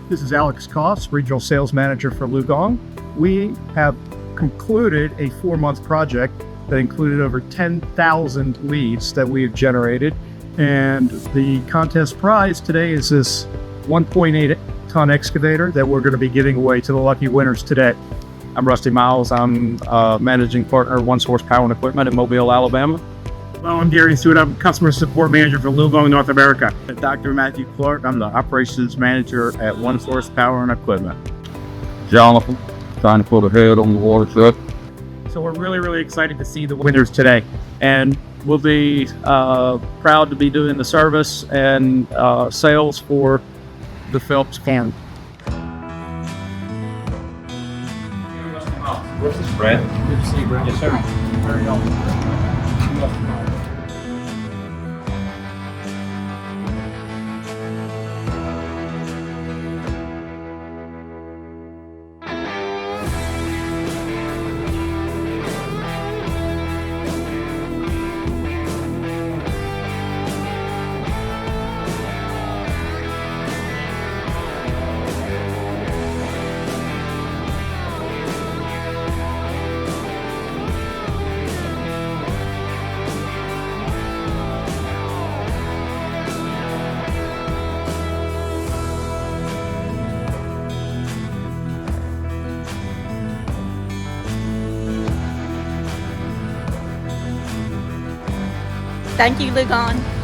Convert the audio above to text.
This is Alex Koss, Regional Sales Manager for LiuGong. We have concluded a 4-month project that included over 10,000 leads that we have generated. And the contest prize today is this 1.8 ton excavator that we're going to be giving away to the lucky winners today. I'm Rusty Miles. I'm managing partner of One Source Power and Equipment in Mobile, Alabama. Hello, I'm Gary Stewart. I'm Customer Support Manager for LiuGong North America. Dr. Matthew Clark. I'm the Operations Manager at One Source Power and Equipment. Jonathan, trying to put a head on the watershed. So we're really excited to see the winners today. And we'll be proud to be doing the service and sales for the Felps can. This is Brad. Good to see you, Brad. Yes, sir. Very helpful. Thank you, LiuGong.